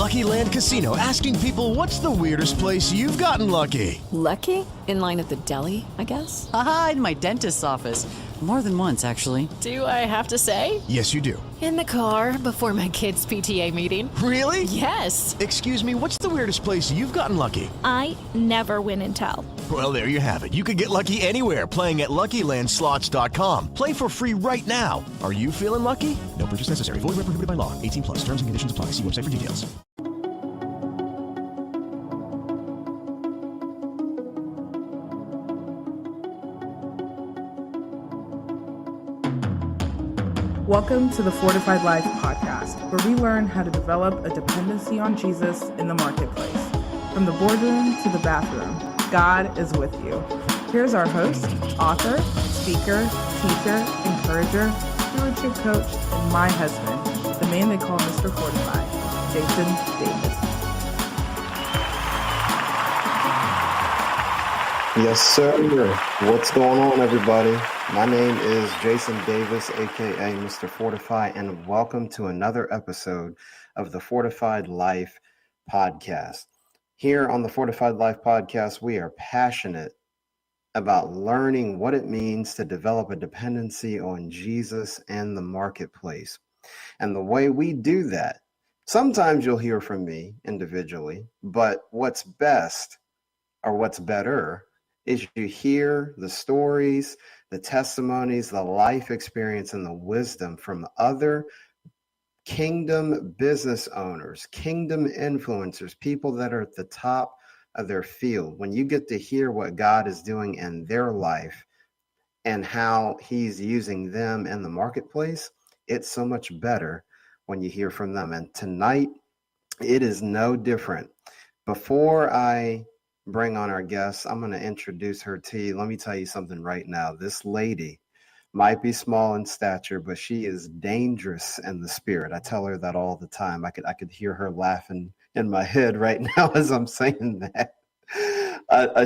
Lucky Land Casino, asking people, what's the weirdest place you've gotten lucky? Lucky? In line at the deli, I guess? Aha, in my dentist's office. More than once, actually. Do I have to say? Yes, you do. In the car before my kids' PTA meeting. Really? Yes. Excuse me, what's the weirdest place you've gotten lucky? I never win and tell. Well, there you have it. You can get lucky anywhere, playing at LuckyLandSlots.com. Play for free right now. Are you feeling lucky? No purchase necessary. Void where prohibited by law. 18 plus. Terms and conditions apply. See website for details. Welcome to the Fortified Life podcast, where we learn how to develop a dependency on Jesus in the marketplace. From the boardroom to the bathroom, God is with you. Here's our host, author, speaker, teacher, encourager, stewardship coach, and my husband, the man they call Mr. Fortified, Jason Davis. Yes, sir. What's going on, everybody? My name is Jason Davis, aka Mr. Fortified, and welcome to another episode of the Fortified Life podcast. Here on the Fortified Life podcast, we are passionate about learning what it means to develop a dependency on Jesus and the marketplace. And the way we do that, sometimes you'll hear from me individually, but what's best or what's better is you hear the stories, the testimonies, the life experience, and the wisdom from other kingdom business owners, kingdom influencers, people that are at the top of their field. When you get to hear what God is doing in their life and how he's using them in the marketplace, it's so much better when you hear from them. And tonight, it is no different. Before I bring on our guest, I'm going to introduce her to you. Let me tell you something right now. This lady might be small in stature, but she is dangerous in the spirit. I tell her that all the time. I could hear her laughing in my head right now as I'm saying that.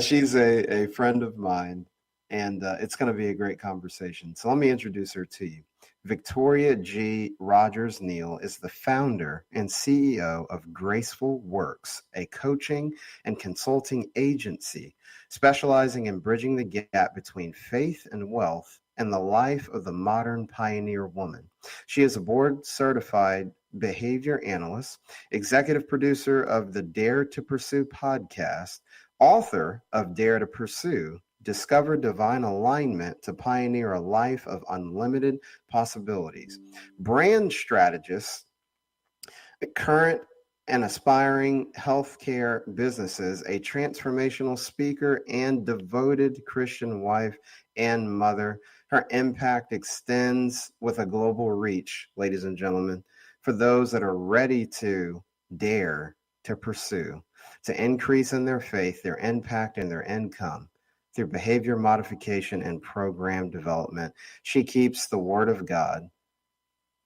She's a friend of mine, and it's going to be a great conversation. So let me introduce her to you. Victoria G. Rodgers-Neal is the founder and CEO of Graceful Works, a coaching and consulting agency specializing in bridging the gap between faith and wealth and the life of the modern pioneer woman. She is a board-certified behavior analyst, executive producer of the Dare to Pursue podcast, author of Dare to Pursue, Discover Divine Alignment to Pioneer a Life of Unlimited Possibilities, brand strategist, current and aspiring healthcare businesses, a transformational speaker, and devoted Christian wife and mother. Her impact extends with a global reach, ladies and gentlemen, for those that are ready to dare to pursue, to increase in their faith, their impact, and their income through behavior modification and program development. She keeps the Word of God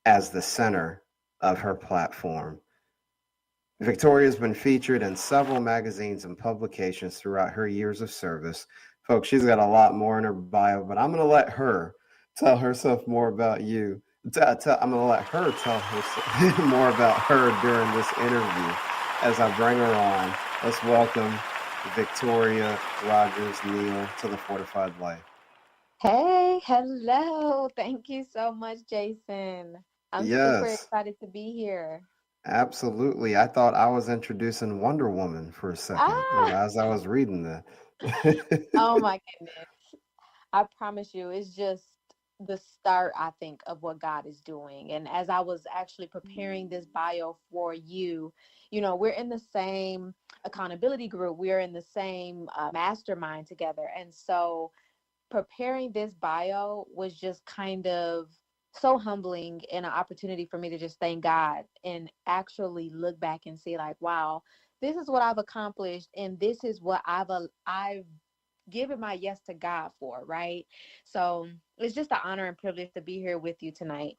as the center of her platform. Victoria has been featured in several magazines and publications throughout her years of service. Folks, she's got a lot more in her bio, but I'm going to let her tell herself more about you. I'm going to let her tell herself more about her during this interview as I bring her on. Let's welcome Victoria Rodgers-Neal to the Fortified Life. Hey, hello. Thank you so much, Jason. I'm super excited to be here. Absolutely. I thought I was introducing Wonder Woman for a second as I was reading that. Oh my goodness. I promise you, it's just the start, I think, of what God is doing. And as I was actually preparing this bio for you, we're in the same accountability group. We're in the same mastermind together. And so preparing this bio was just kind of so humbling and an opportunity for me to just thank God and actually look back and see like, wow, this is what I've accomplished. And this is what I've given my yes to God for, right? So it's just an honor and privilege to be here with you tonight.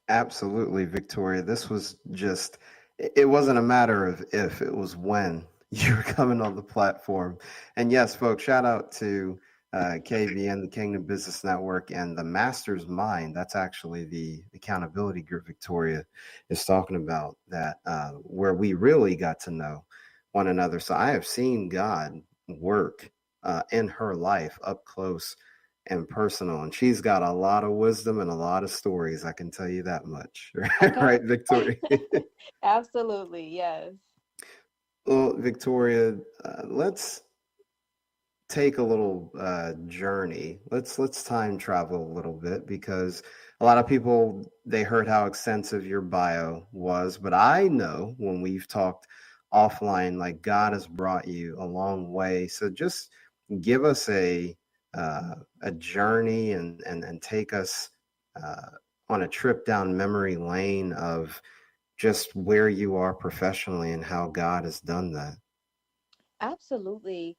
Absolutely, Victoria. This was just, it wasn't a matter of if, it was when you were coming on the platform. And yes, folks, shout out to KBN, the Kingdom Business Network, and the Master's Mind. That's actually the accountability group Victoria is talking about, that where we really got to know one another. So I have seen God work in her life up close and personal, and she's got a lot of wisdom and a lot of stories. I can tell you that much, Okay. right, Victoria? Absolutely. Yes. Well, Victoria, let's take a little journey. Let's time travel a little bit, because a lot of people, they heard how extensive your bio was, but I know when we've talked offline, like God has brought you a long way. So just give us a journey, and take us on a trip down memory lane of just where you are professionally and how God has done that. Absolutely.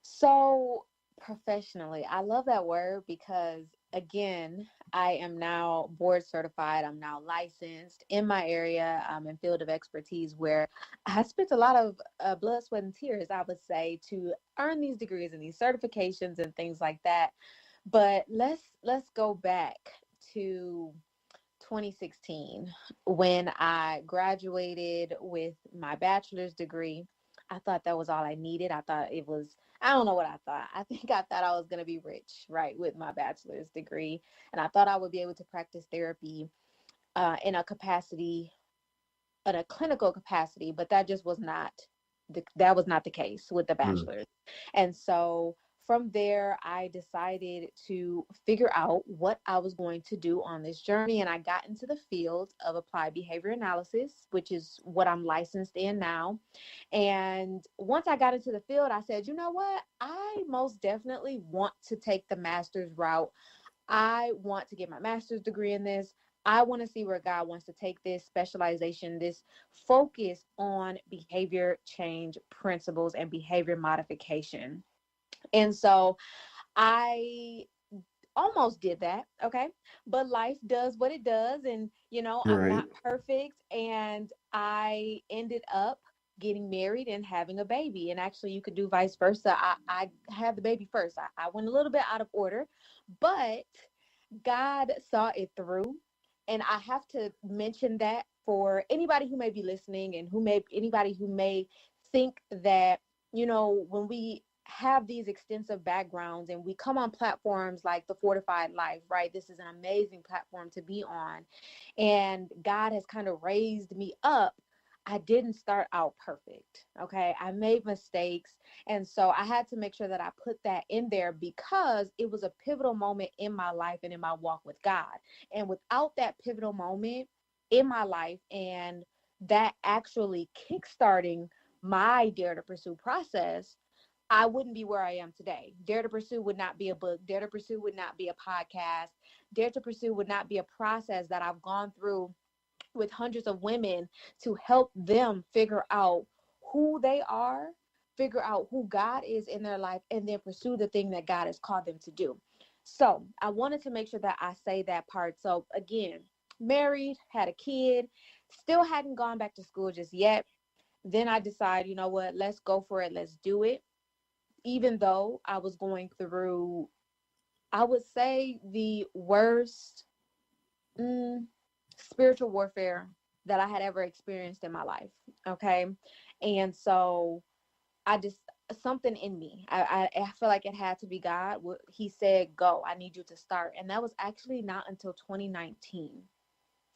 So, professionally, I love that word because, again, I am now board certified. I'm now licensed in my area, and field of expertise, where I spent a lot of blood, sweat, and tears, I would say, to earn these degrees and these certifications and things like that. But let's go back to 2016 when I graduated with my bachelor's degree. I thought that was all I needed. I thought it was, I don't know what I thought. I think I thought I was going to be rich, right, with my bachelor's degree. And I thought I would be able to practice therapy in a capacity, in a clinical capacity, but that just was not that was not the case with the Mm, bachelor's. And so from there, I decided to figure out what I was going to do on this journey. And I got into the field of applied behavior analysis, which is what I'm licensed in now. And once I got into the field, I said, you know what? I most definitely want to take the master's route. I want to get my master's degree in this. I want to see where God wants to take this specialization, this focus on behavior change principles and behavior modification. And so I almost did that. Okay. But life does what it does. And, I'm right. not perfect. And I ended up getting married and having a baby. And actually, you could do vice versa. I had the baby first. I went a little bit out of order, but God saw it through. And I have to mention that for anybody who may be listening and anybody who may think that, when we have these extensive backgrounds and we come on platforms like the Fortified Life, right? This is an amazing platform to be on. And God has kind of raised me up. I didn't start out perfect. Okay. I made mistakes. And so I had to make sure that I put that in there because it was a pivotal moment in my life and in my walk with God. And without that pivotal moment in my life and that actually kickstarting my Dare to Pursue process, I wouldn't be where I am today. Dare to Pursue would not be a book. Dare to Pursue would not be a podcast. Dare to Pursue would not be a process that I've gone through with hundreds of women to help them figure out who they are, figure out who God is in their life, and then pursue the thing that God has called them to do. So I wanted to make sure that I say that part. So again, married, had a kid, still hadn't gone back to school just yet. Then I decided, you know what, let's go for it. Let's do it. Even though I was going through, I would say, the worst mm, spiritual warfare that I had ever experienced in my life. Okay. And so I just, something in me, I feel like it had to be God. He said, go, I need you to start. And that was actually not until 2019.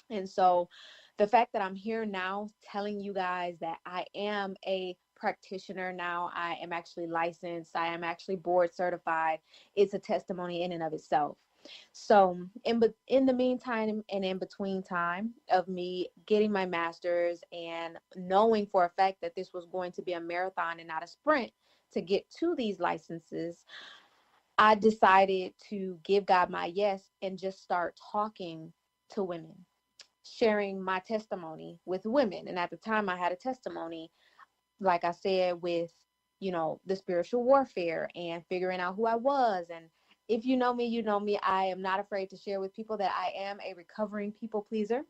And so the fact that I'm here now telling you guys that I am a practitioner now, I am actually licensed, I am actually board certified, it's a testimony in and of itself. So in the meantime and in between time of me getting my master's and knowing for a fact that this was going to be a marathon and not a sprint to get to these licenses, I decided to give God my yes and just start talking to women, sharing my testimony with women. And at the time, I had a testimony, like I said, with, the spiritual warfare and figuring out who I was. And if you know me, you know me. I am not afraid to share with people that I am a recovering people pleaser.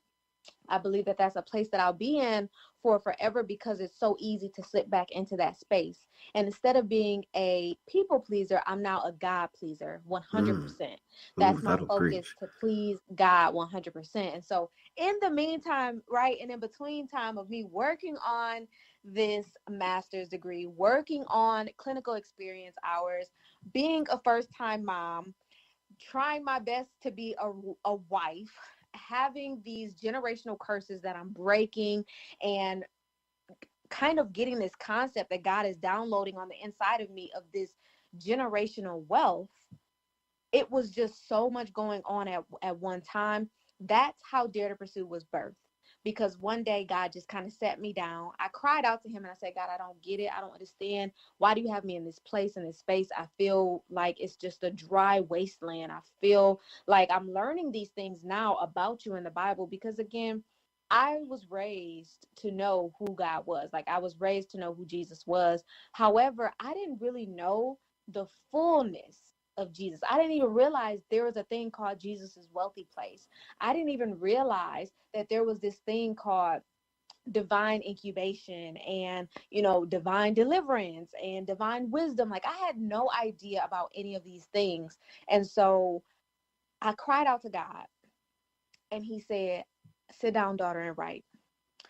I believe that that's a place that I'll be in for forever because it's so easy to slip back into that space. And instead of being a people pleaser, I'm now a God pleaser 100%. Ooh, That's my that'll focus, preach. to please God 100%. And so in the meantime, right, and in between time of me working on this master's degree, working on clinical experience hours, being a first time mom, trying my best to be a wife, having these generational curses that I'm breaking, and kind of getting this concept that God is downloading on the inside of me of this generational wealth. It was just so much going on at one time. That's how Dare to Pursue was birthed. Because one day God just kind of sat me down. I cried out to him and I said, God, I don't get it. I don't understand. Why do you have me in this place, in this space? I feel like it's just a dry wasteland. I feel like I'm learning these things now about you in the Bible because, again, I was raised to know who God was. Like, I was raised to know who Jesus was. However, I didn't really know the fullness of Jesus. I didn't even realize there was a thing called Jesus's wealthy place. I didn't even realize that there was this thing called divine incubation and, divine deliverance and divine wisdom. Like, I had no idea about any of these things. And so I cried out to God and he said, sit down, daughter, and write.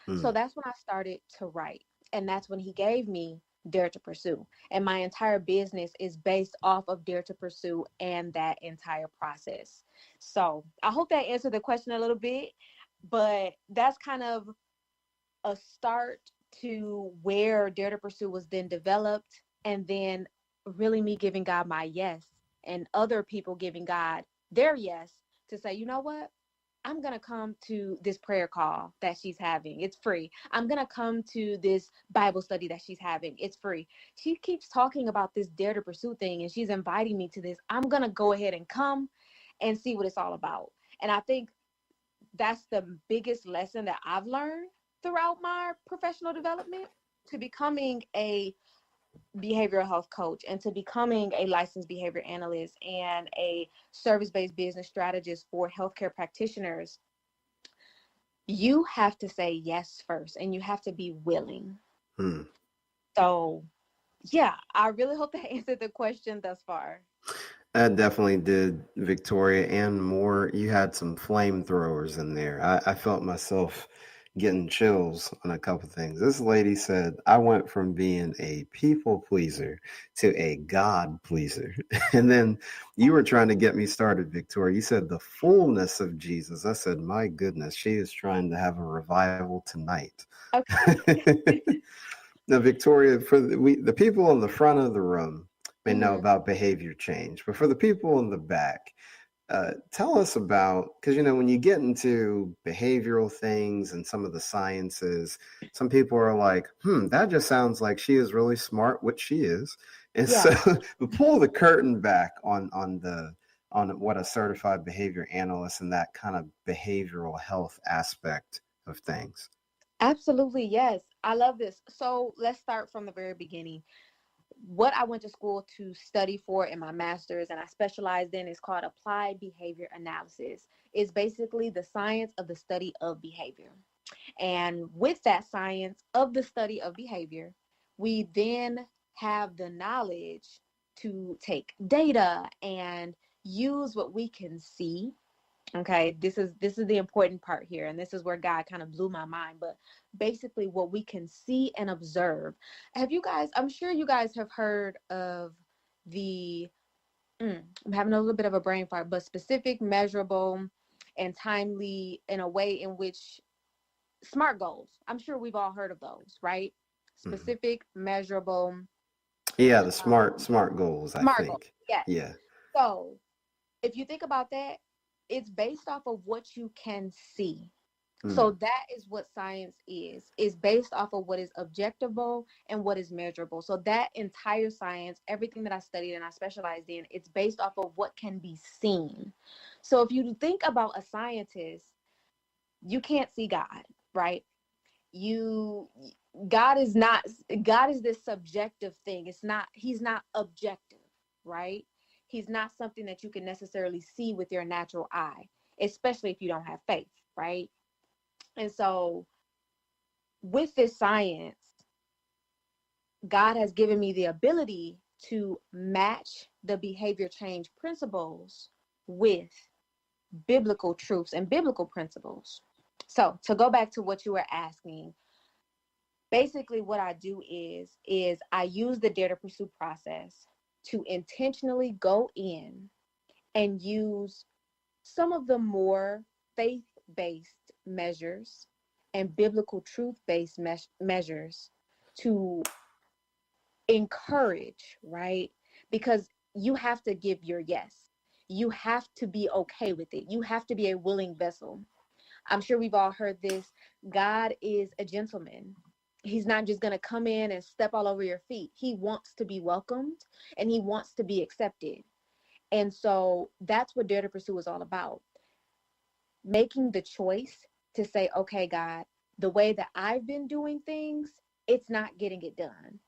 So Mm, that's when I started to write. And that's when he gave me Dare to Pursue. And my entire business is based off of Dare to Pursue and that entire process. So I hope that answered the question a little bit, but that's kind of a start to where Dare to Pursue was then developed. And then really me giving God my yes and other people giving God their yes to say, you know what? I'm going to come to this prayer call that she's having. It's free. I'm going to come to this Bible study that she's having. It's free. She keeps talking about this Dare to Pursue thing and she's inviting me to this. I'm going to go ahead and come and see what it's all about. And I think that's the biggest lesson that I've learned throughout my professional development, to becoming a behavioral health coach and to becoming a licensed behavior analyst and a service-based business strategist for healthcare practitioners. You have to say yes first and you have to be willing. mm. So yeah, I really hope that answered the question thus far. That definitely did, Victoria, and more. You had some flamethrowers in there. I felt myself getting chills on a couple things. This lady said, I went from being a people pleaser to a God pleaser. And then you were trying to get me started, Victoria. You said the fullness of Jesus. I said, my goodness, she is trying to have a revival tonight. Okay. Now, Victoria, for the people in the front of the room may know Mhm. about behavior change, but for the people in the back, tell us about, because when you get into behavioral things and some of the sciences, some people are like, that just sounds like she is really smart, which she is. And so Yeah. but pull the curtain back on what a certified behavior analyst and that kind of behavioral health aspect of things. Absolutely, yes. I love this. So let's start from the very beginning. What I went to school to study for in my master's and I specialized in is called applied behavior analysis. It's basically the science of the study of behavior. And with that science of the study of behavior, we then have the knowledge to take data and use what we can see. Okay, this is the important part here, and this is where God kind of blew my mind. But basically, what we can see and observe. Have you guys? I'm sure you guys have heard of the. I'm having a little bit of a brain fart, but specific, measurable, and timely in a way in which SMART goals. I'm sure we've all heard of those, right? Mhm. Specific, measurable, Yeah, the smart um, smart goals, I SMART goals. think. Yes. Yeah. So if you think about that, it's based off of what you can see. So Mm, that is what science is based off of what is objectable and what is measurable. So that entire science, everything that I studied and I specialized in, it's based off of what can be seen. So if you think about a scientist, you can't see God, right? You God is not, God is this subjective thing. He's not objective, right? He's not something that you can necessarily see with your natural eye, especially if you don't have faith, right? And so with this science, God has given me the ability to match the behavior change principles with biblical truths and biblical principles. So to go back to what you were asking, basically what I do is I use the Dare to Pursue process to intentionally go in and use some of the more faith-based measures and biblical truth-based measures to encourage, right? Because you have to give your yes. You have to be okay with it. You have to be a willing vessel. I'm sure we've all heard this. God is a gentleman. He's not just going to come in and step all over your feet. He wants to be welcomed and he wants to be accepted. And so that's what Dare to Pursue is all about. Making the choice to say, okay, God, the way that I've been doing things, it's not getting it done.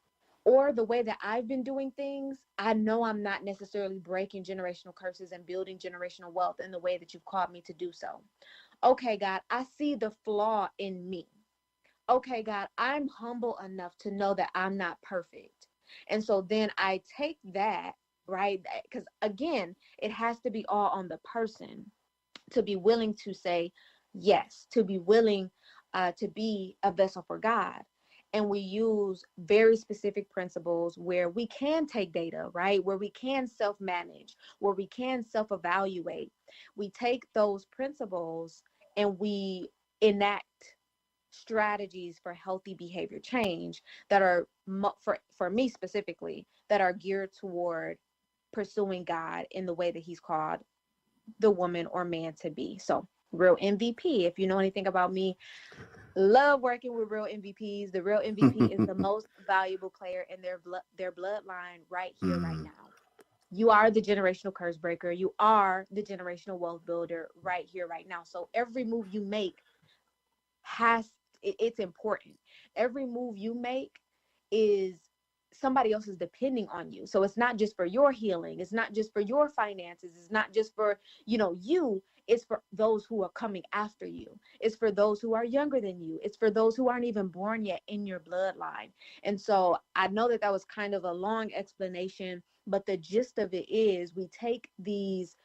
Or the way that I've been doing things, I know I'm not necessarily breaking generational curses and building generational wealth in the way that you've called me to do so. Okay, God, I see the flaw in me. Okay, God, I'm humble enough to know that I'm not perfect. And so then I take that, right? Because again, it has to be all on the person to be willing to say yes, to be willing to be a vessel for God. And we use very specific principles where we can take data, right? Where we can self-manage, where we can self-evaluate. We take those principles and we enact strategies for healthy behavior change that are, for me specifically, that are geared toward pursuing God in the way that he's called the woman or man to be. So real MVP, if you know anything about me, love working with real MVPs. The real MVP is the most valuable player in their bloodline right here, right now. You are the generational curse breaker. You are the generational wealth builder right here, right now. So every move you make it's important. Every move you make is somebody else is depending on you. So it's not just for your healing, it's not just for your finances, it's not just for you, it's for those who are coming after you, it's for those who are younger than you, it's for those who aren't even born yet in your bloodline. And so I know that that was kind of a long explanation, but the gist of it is we take these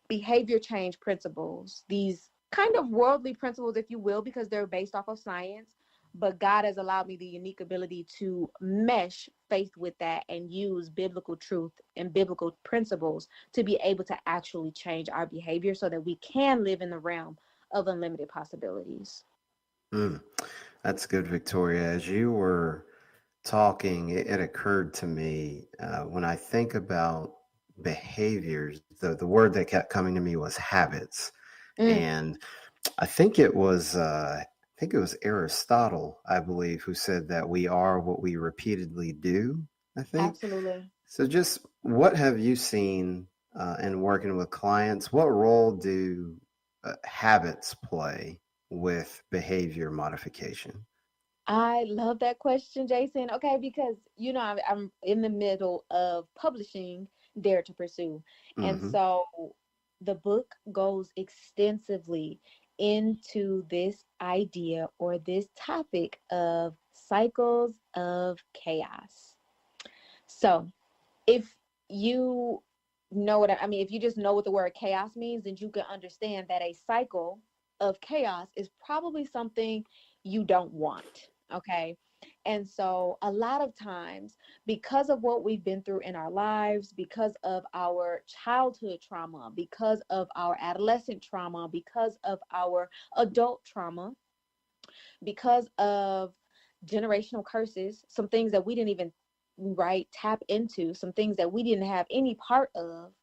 behavior change principles, these kind of worldly principles, if you will, because they're based off of science. But God has allowed me the unique ability to mesh faith with that and use biblical truth and biblical principles to be able to actually change our behavior so that we can live in the realm of unlimited possibilities. That's good, Victoria. As you were talking, it occurred to me when I think about behaviors, the word that kept coming to me was habits. And I think it was Aristotle, I believe, who said that we are what we repeatedly do, I think. Absolutely. So just what have you seen in working with clients? What role do habits play with behavior modification? I love that question, Jason. Okay, because I'm in the middle of publishing Dare to Pursue. And Hmm. so the book goes extensively into this idea or this topic of cycles of chaos. So if you know what I mean, if you just know what the word chaos means, then you can understand that a cycle of chaos is probably something you don't want. Okay. And so a lot of times, because of what we've been through in our lives, because of our childhood trauma, because of our adolescent trauma, because of our adult trauma, because of generational curses, some things that we didn't even tap into, some things that we didn't have any part of.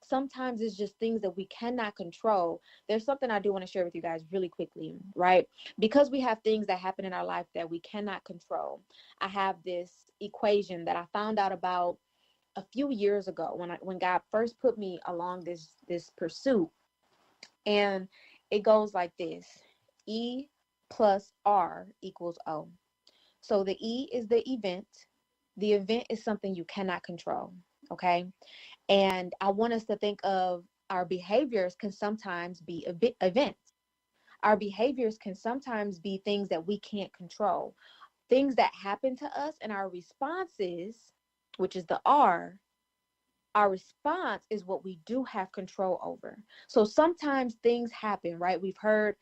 Sometimes it's just things that we cannot control. There's something I do want to share with you guys really quickly, right? Because we have things that happen in our life that we cannot control. I have this equation that I found out about a few years ago when God first put me along this pursuit, and it goes like this: E plus R equals O. So the E is the event. The event is something you cannot control. Okay. And I want us to think of our behaviors can sometimes be events. Our behaviors can sometimes be things that we can't control, things that happen to us, and our responses, which is the R, our response is what we do have control over. So sometimes things happen, right? We've heard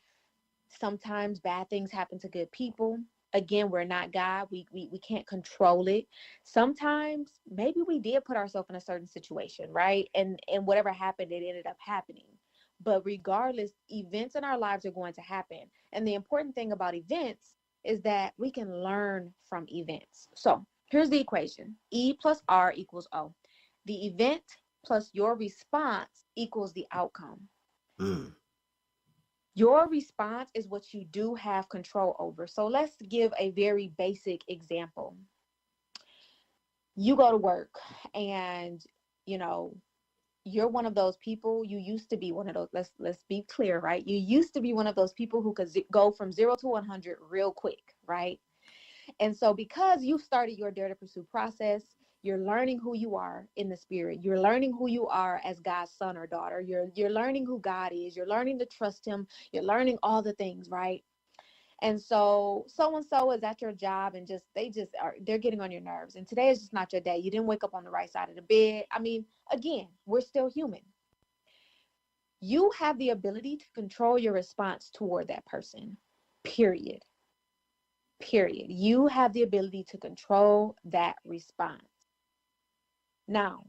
sometimes bad things happen to good people. Again, we're not God. We can't control it. Sometimes maybe we did put ourselves in a certain situation, right? And whatever happened, it ended up happening. But regardless, events in our lives are going to happen. And the important thing about events is that we can learn from events. So here's the equation. E plus R equals O. The event plus your response equals the outcome. Mm. Your response is what you do have control over. So let's give a very basic example. You go to work and, you know, you're one of those people. You used to be one of those. Let's be clear, right? You used to be one of those people who could go from 0 to 100 real quick, right? And so because you started your Dare to Pursue process, you're learning who you are in the spirit. You're learning who you are as God's son or daughter. You're learning who God is. You're learning to trust him. You're learning all the things, right? And so and so is at your job and they're getting on your nerves. And today is just not your day. You didn't wake up on the right side of the bed. I mean, again, we're still human. You have the ability to control your response toward that person. Period. You have the ability to control that response. Now,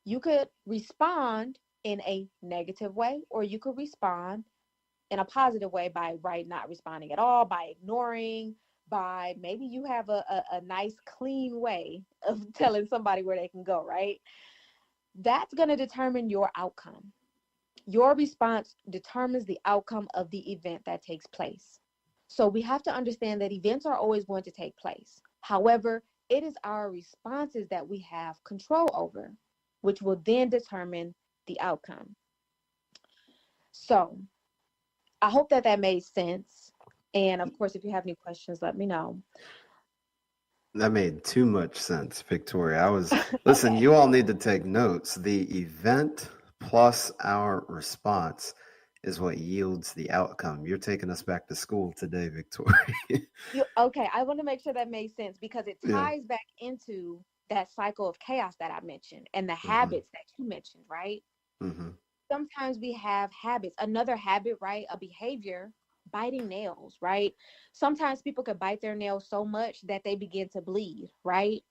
you could respond in a negative way, or you could respond in a positive way by not responding at all, by ignoring, by maybe you have a nice, clean way of telling somebody where they can go, right? That's going to determine your outcome. Your response determines the outcome of the event that takes place. So we have to understand that events are always going to take place. However, it is our responses that we have control over, which will then determine the outcome. So I hope that made sense. And of course, if you have any questions, let me know. That made too much sense, Victoria. Listen, Okay. you all need to take notes. The event plus our response is what yields the outcome. You're taking us back to school today, Victoria. Okay, I want to make sure that made sense because it Yeah. ties back into that cycle of chaos that I mentioned and the Mm-hmm. habits that you mentioned, right? Mm-hmm. Sometimes we have habits. Another habit, right? A behavior, biting nails, right? Sometimes people could bite their nails so much that they begin to bleed, right?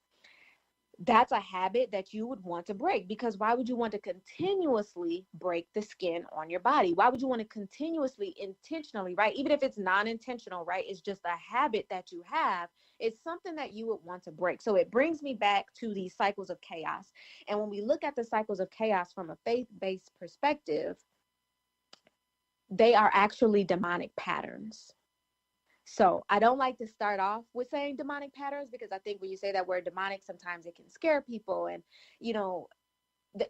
That's a habit that you would want to break, because why would you want to continuously break the skin on your body? Why would you want to continuously, intentionally, right? Even if it's non-intentional, right? It's just a habit that you have. It's something that you would want to break. So it brings me back to these cycles of chaos. And when we look at the cycles of chaos from a faith-based perspective, they are actually demonic patterns. So I don't like to start off with saying demonic patterns, because I think when you say that word demonic, sometimes it can scare people. And, you know,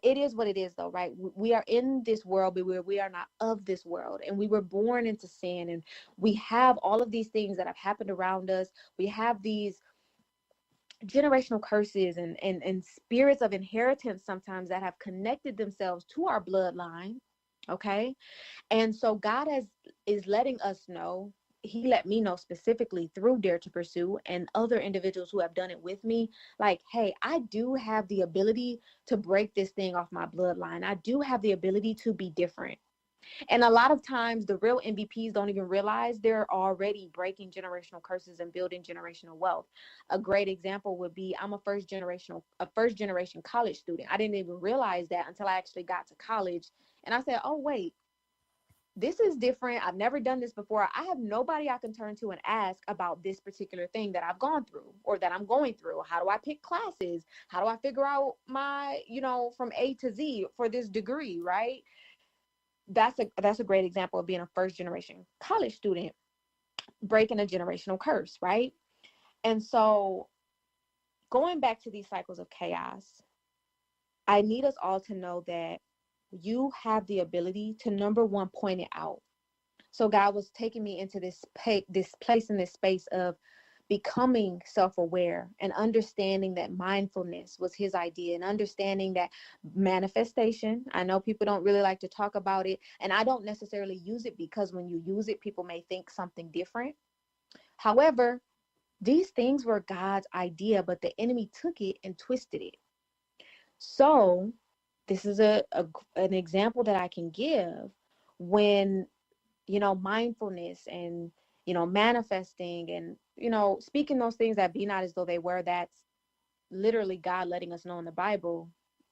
it is what it is, though, right? We are in this world, but we are not of this world. And we were born into sin. And we have all of these things that have happened around us. We have these generational curses and spirits of inheritance sometimes that have connected themselves to our bloodline. Okay. And so is letting us know. He let me know specifically through Dare to Pursue and other individuals who have done it with me, like, hey, I do have the ability to break this thing off my bloodline. I do have the ability to be different. And a lot of times the real MVPs don't even realize they're already breaking generational curses and building generational wealth. A great example would be, I'm a first generation college student. I didn't even realize that until I actually got to college. And I said, oh, wait, this is different. I've never done this before. I have nobody I can turn to and ask about this particular thing that I've gone through or that I'm going through. How do I pick classes? How do I figure out my, from A to Z for this degree, right? That's a great example of being a first generation college student breaking a generational curse, right? And so going back to these cycles of chaos, I need us all to know that you have the ability to, number one, point it out. So God was taking me into this place in this space of becoming self-aware and understanding that mindfulness was his idea, and understanding that manifestation, I know people don't really like to talk about it, and I don't necessarily use it because when you use it, people may think something different. However, these things were God's idea, but the enemy took it and twisted it. So this is an example that I can give when, mindfulness and, manifesting and, speaking those things that be not as though they were, that's literally God letting us know in the Bible,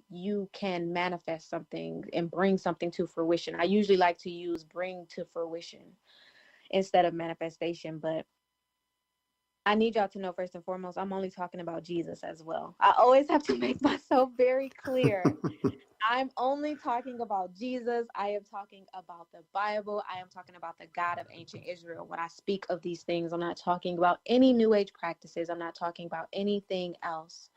you can manifest something and bring something to fruition. I usually like to use bring to fruition instead of manifestation, but I need y'all to know, first and foremost, I'm only talking about Jesus as well. I always have to make myself very clear. I'm only talking about Jesus. I am talking about the Bible. I am talking about the God of ancient Israel. When I speak of these things, I'm not talking about any New Age practices. I'm not talking about anything else.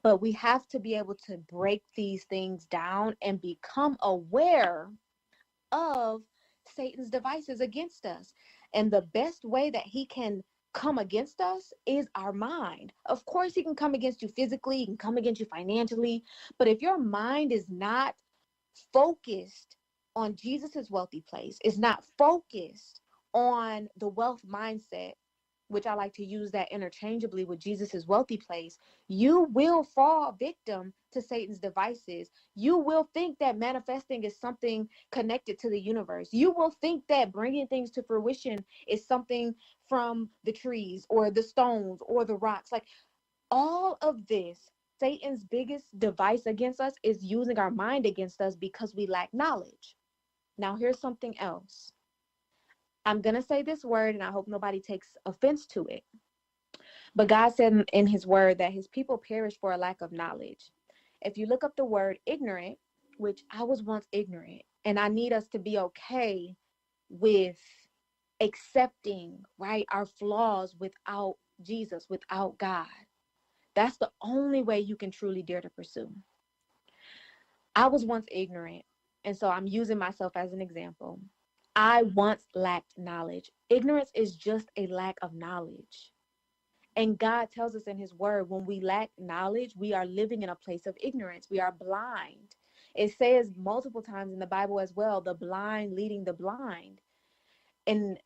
But we have to be able to break these things down and become aware of Satan's devices against us. And the best way that he can come against us is our mind. Of course, he can come against you physically, he can come against you financially, but if your mind is not focused on Jesus's wealthy place, is not focused on the wealth mindset, which I like to use that interchangeably with Jesus's wealthy place, you will fall victim to Satan's devices. You will think that manifesting is something connected to the universe. You will think that bringing things to fruition is something from the trees or the stones or the rocks. Like all of this, Satan's biggest device against us is using our mind against us because we lack knowledge. Now, here's something else. I'm going to say this word and I hope nobody takes offense to it. But God said in his word that his people perish for a lack of knowledge. If you look up the word ignorant, which I was once ignorant, and I need us to be okay with accepting, right, our flaws without Jesus, without God. That's the only way you can truly dare to pursue. I was once ignorant, and so I'm using myself as an example. I once lacked knowledge. Ignorance is just a lack of knowledge. And God tells us in his word, when we lack knowledge, we are living in a place of ignorance. We are blind. It says multiple times in the Bible as well, the blind leading the blind. And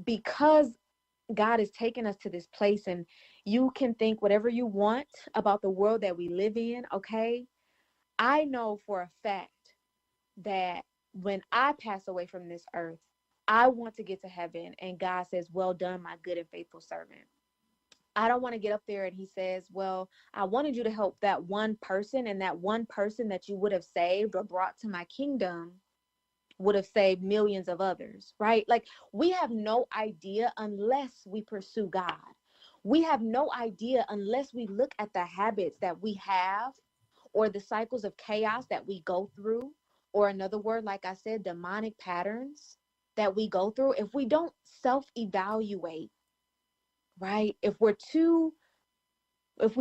because God has taken us to this place, and you can think whatever you want about the world that we live in, okay? I know for a fact that when I pass away from this earth, I want to get to heaven and God says, well done, my good and faithful servant. I don't want to get up there and he says, well, I wanted you to help that one person, and that one person that you would have saved or brought to my kingdom would have saved millions of others, right? Like, we have no idea unless we pursue God. We have no idea unless we look at the habits that we have or the cycles of chaos that we go through, or another word, like I said, demonic patterns that we go through. If we don't self-evaluate, right? If we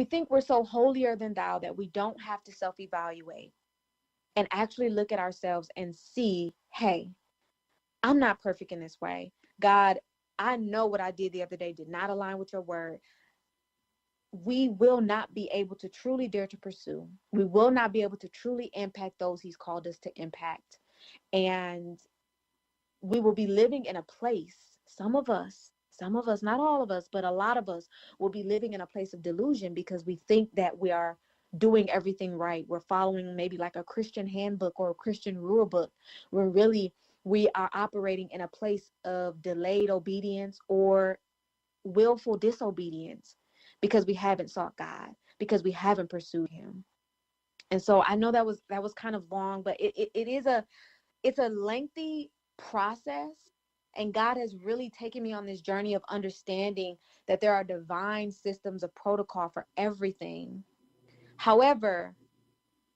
think we're so holier than thou that we don't have to self-evaluate and actually look at ourselves and see, hey, I'm not perfect in this way. God, I know what I did the other day did not align with your word. We will not be able to truly dare to pursue. We will not be able to truly impact those he's called us to impact. And we will be living in a place, some of us, not all of us, but a lot of us will be living in a place of delusion because we think that we are doing everything right. We're following maybe like a Christian handbook or a Christian rule book. We are operating in a place of delayed obedience or willful disobedience because we haven't sought God, because we haven't pursued him. And so I know that was kind of long, but it's a lengthy process. And God has really taken me on this journey of understanding that there are divine systems of protocol for everything. However,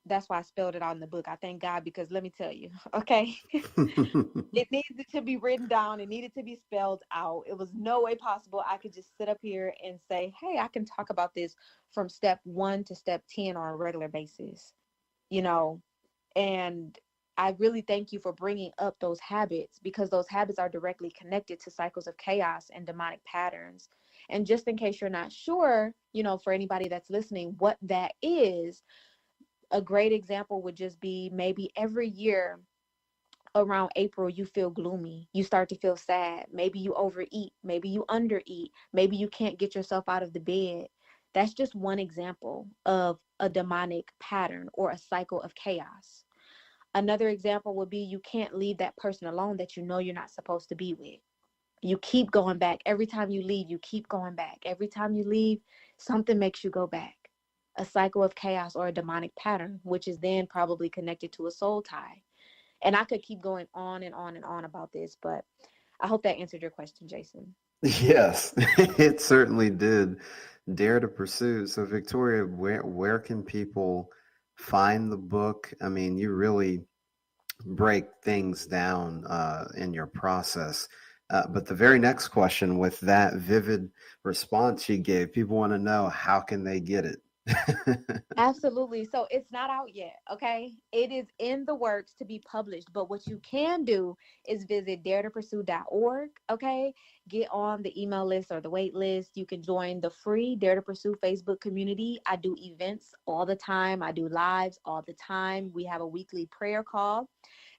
that's why I spelled it out in the book. I thank God, because let me tell you, okay, it needed to be written down. It needed to be spelled out. It was no way possible I could just sit up here and say, hey, I can talk about this from step 1 to step 10 on a regular basis, and I really thank you for bringing up those habits, because those habits are directly connected to cycles of chaos and demonic patterns. And just in case you're not sure, for anybody that's listening, what that is, a great example would just be maybe every year around April, you feel gloomy. You start to feel sad. Maybe you overeat. Maybe you undereat. Maybe you can't get yourself out of the bed. That's just one example of a demonic pattern or a cycle of chaos. Another example would be you can't leave that person alone that you know you're not supposed to be with. You keep going back. Every time you leave, you keep going back. Every time you leave, something makes you go back. A cycle of chaos or a demonic pattern, which is then probably connected to a soul tie. And I could keep going on and on and on about this, but I hope that answered your question, Jason. Yes, it certainly did. Dare to Pursue. So, Victoria, where can people find the book? I mean, you really break things down in your process. But the very next question, with that vivid response you gave, people want to know, how can they get it? Absolutely. So it's not out yet, okay? It is in the works to be published, but what you can do is visit daretopursue.org, okay? Get on the email list or the wait list. You can join the free Dare to Pursue Facebook community. I do events all the time. I do lives all the time. We have a weekly prayer call.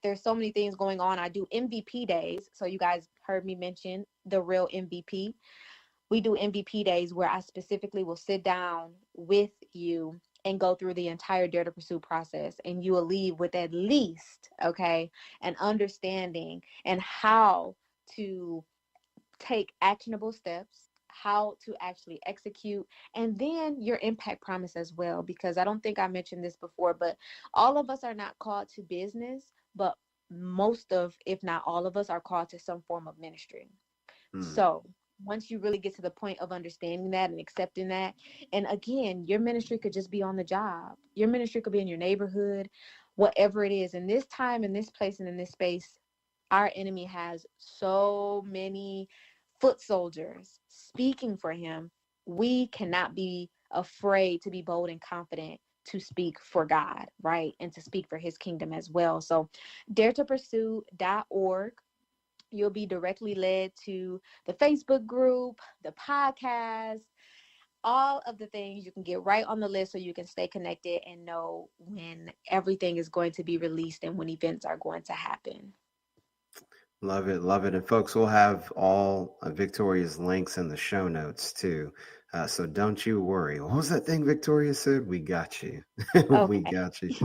There's so many things going on. I do MVP days. So you guys heard me mention the real MVP. We do MVP days where I specifically will sit down with you and go through the entire Dare to Pursue process. And you will leave with at least, okay, an understanding and how to take actionable steps, how to actually execute, and then your impact promise as well. Because I don't think I mentioned this before, but all of us are not called to business, but most of, if not all of us, are called to some form of ministry. So once you really get to the point of understanding that and accepting that, and again, your ministry could just be on the job. Your ministry could be in your neighborhood, whatever it is. In this time, in this place, and in this space, our enemy has so many foot soldiers speaking for him. We cannot be afraid to be bold and confident to speak for God, right? And to speak for his kingdom as well. So daretopursue.org. You'll be directly led to the Facebook group, the podcast, all of the things. You can get right on the list so you can stay connected and know when everything is going to be released and when events are going to happen. Love it. Love it. And folks, we'll have all Victoria's links in the show notes too. So don't you worry. What was that thing Victoria said? We got you. We got you.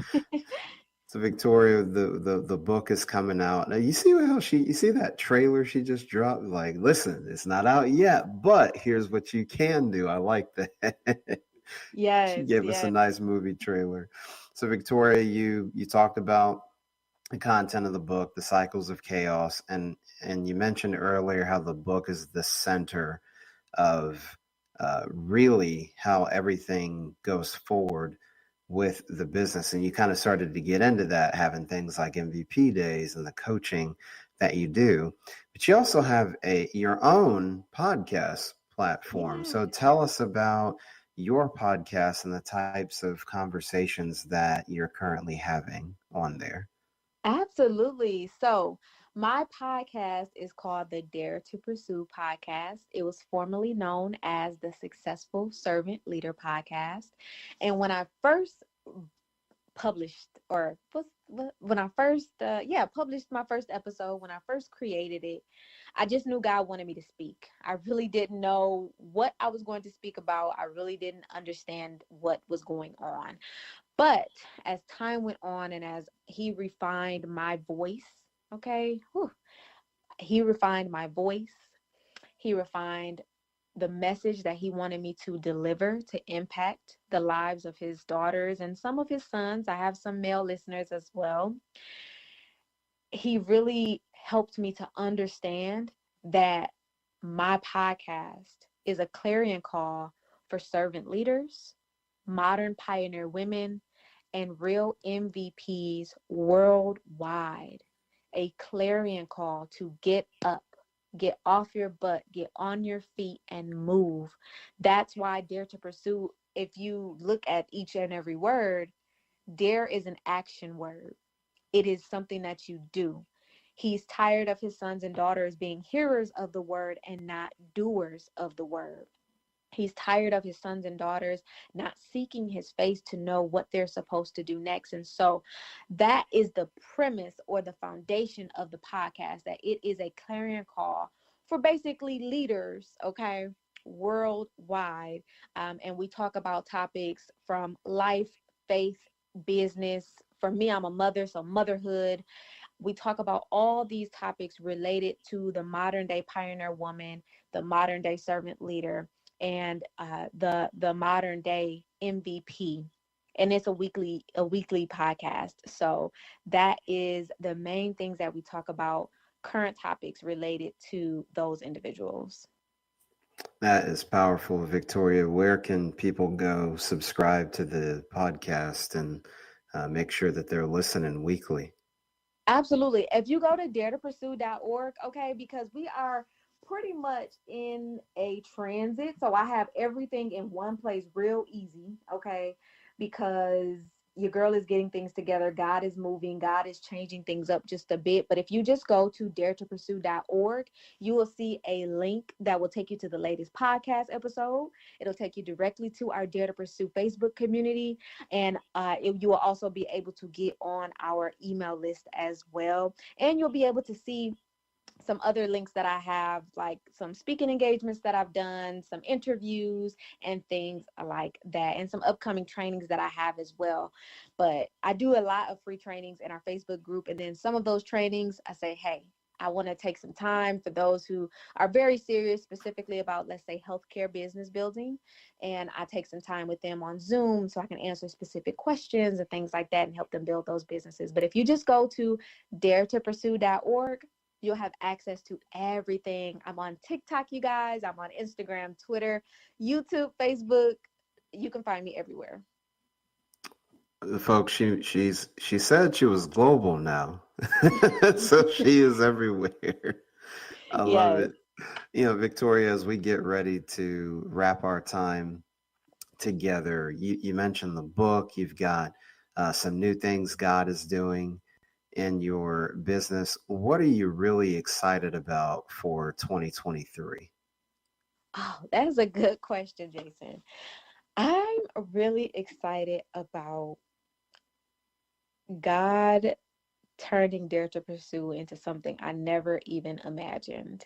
So Victoria, the book is coming out. Now you see you see that trailer she just dropped? Like, listen, it's not out yet, but here's what you can do. I like that. Yes. She gave us a nice movie trailer. So Victoria, you talked about the content of the book, the cycles of chaos, and you mentioned earlier how the book is the center of really how everything goes forward with the business. And you kind of started to get into that, having things like MVP days and the coaching that you do. But you also have your own podcast platform. So tell us about your podcast and the types of conversations that you're currently having on there. Absolutely. So my podcast is called the Dare to Pursue podcast. It was formerly known as the Successful Servant Leader podcast. And when I first published published my first episode, when I first created it, I just knew God wanted me to speak. I really didn't know what I was going to speak about. I really didn't understand what was going on. But as time went on and as he refined my voice, he refined my voice. He refined the message that he wanted me to deliver to impact the lives of his daughters and some of his sons. I have some male listeners as well. He really helped me to understand that my podcast is a clarion call for servant leaders, modern pioneer women, and real MVPs worldwide. A clarion call to get up, get off your butt, get on your feet, and move. That's why Dare to Pursue, if you look at each and every word, dare is an action word. It is something that you do. He's tired of his sons and daughters being hearers of the word and not doers of the word. He's tired of his sons and daughters not seeking his face to know what they're supposed to do next. And so that is the premise or the foundation of the podcast, that it is a clarion call for basically leaders, okay, worldwide. And we talk about topics from life, faith, business. For me, I'm a mother, so motherhood. We talk about all these topics related to the modern day pioneer woman, the modern day servant leader, and the modern day MVP. And it's a weekly podcast. So that is the main things that we talk about, current topics related to those individuals. That is powerful, Victoria. Where can people go subscribe to the podcast and make sure that they're listening weekly? Absolutely. If you go to daretopursue.org, okay, because we are pretty much in a transit. So I have everything in one place real easy, okay, because your girl is getting things together. God is moving. God is changing things up just a bit. But if you just go to daretopursue.org, you will see a link that will take you to the latest podcast episode. It'll take you directly to our Dare to Pursue Facebook community. And you will also be able to get on our email list as well. And you'll be able to see some other links that I have, like some speaking engagements that I've done, some interviews and things like that, and some upcoming trainings that I have as well. But I do a lot of free trainings in our Facebook group. And then some of those trainings, I say, hey, I want to take some time for those who are very serious, specifically about, let's say, healthcare business building. And I take some time with them on Zoom so I can answer specific questions and things like that and help them build those businesses. But if you just go to daretopursue.org, you'll have access to everything. I'm on TikTok, you guys. I'm on Instagram, Twitter, YouTube, Facebook. You can find me everywhere. Folks, she said she was global now. So she is everywhere. I love it. Victoria, as we get ready to wrap our time together, you mentioned the book. You've got some new things God is doing in your business. What are you really excited about for 2023? Oh, that is a good question, Jason. I'm really excited about God turning Dare to Pursue into something I never even imagined.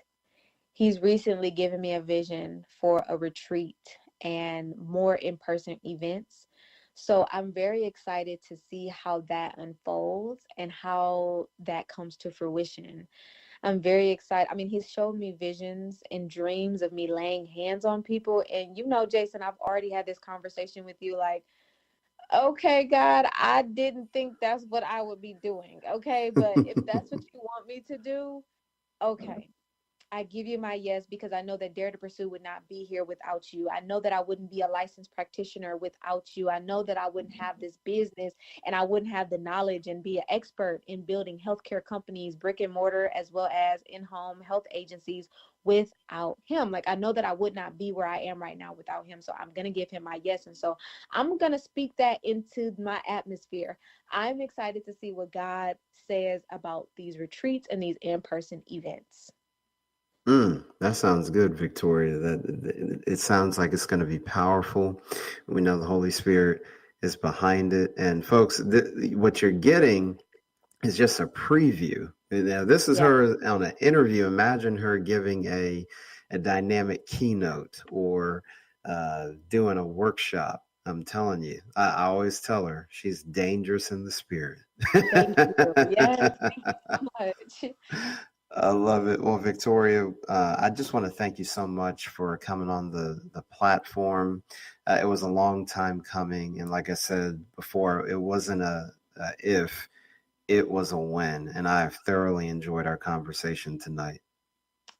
He's recently given me a vision for a retreat and more in-person events. So I'm very excited to see how that unfolds and how that comes to fruition. I'm very excited. I mean, he's showed me visions and dreams of me laying hands on people. And Jason, I've already had this conversation with you, like, okay, God, I didn't think that's what I would be doing. Okay, but if that's what you want me to do, okay. I give you my yes, because I know that Dare to Pursue would not be here without you. I know that I wouldn't be a licensed practitioner without you. I know that I wouldn't have this business and I wouldn't have the knowledge and be an expert in building healthcare companies, brick and mortar, as well as in-home health agencies without him. Like, I know that I would not be where I am right now without him. So I'm going to give him my yes. And so I'm going to speak that into my atmosphere. I'm excited to see what God says about these retreats and these in-person events. That sounds good, Victoria. That it sounds like it's going to be powerful. We know the Holy Spirit is behind it. And folks, what you're getting is just a preview. Now, this is her on an interview. Imagine her giving a dynamic keynote or doing a workshop. I'm telling you, I always tell her she's dangerous in the spirit. Thank you. Yes, thank you so much. I love it. Well, Victoria, I just want to thank you so much for coming on the platform. It was a long time coming. And like I said before, it wasn't a if, it was a when. And I have thoroughly enjoyed our conversation tonight.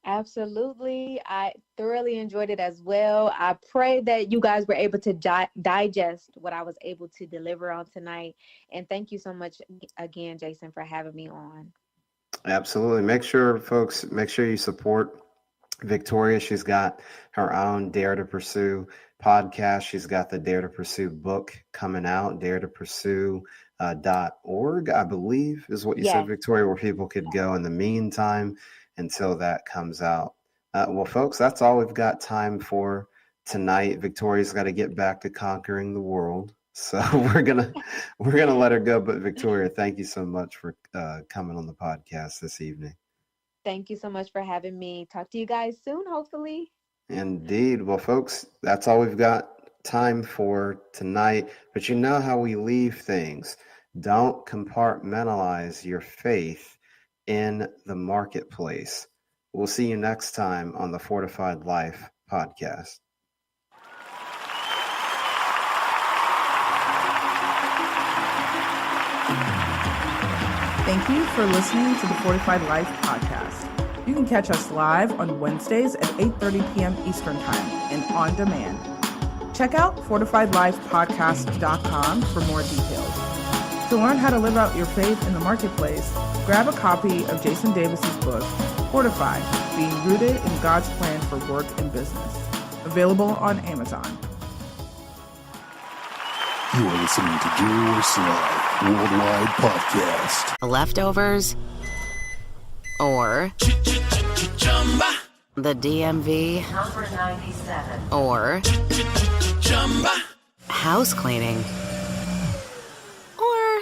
Absolutely. I thoroughly enjoyed it as well. I pray that you guys were able to digest what I was able to deliver on tonight. And thank you so much again, Jason, for having me on. Absolutely. Make sure, folks, you support Victoria. She's got her own Dare to Pursue podcast. She's got the Dare to Pursue book coming out, daretopursue.org, I believe is what you said, Victoria, where people could go in the meantime until that comes out. Well, folks, that's all we've got time for tonight. Victoria's got to get back to conquering the world. So we're gonna let her go. But Victoria, thank you so much for coming on the podcast this evening. Thank you so much for having me. Talk to you guys soon, hopefully. Indeed. Well, folks, that's all we've got time for tonight. But you know how we leave things. Don't compartmentalize your faith in the marketplace. We'll see you next time on the Fortified Life podcast. Thank you for listening to the Fortified Life podcast. You can catch us live on Wednesdays at 8:30 p.m. Eastern Time and on demand. Check out fortifieddlifepodcast.com for more details. To learn how to live out your faith in the marketplace, grab a copy of Jason Davis's book, Fortified, Being Rooted in God's Plan for Work and Business. Available on Amazon. You are listening to Gearworks Live Worldwide Podcast. Leftovers or the DMV number 97 or house cleaning or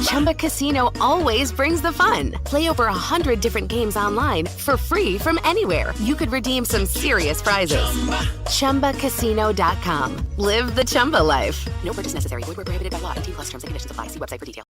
Chumba Casino always brings the fun. Play over 100 different games online for free from anywhere. You could redeem some serious prizes. ChumbaCasino.com. Live the Chumba life. No purchase necessary. Void where prohibited by law. 18+ terms and conditions apply. See website for details.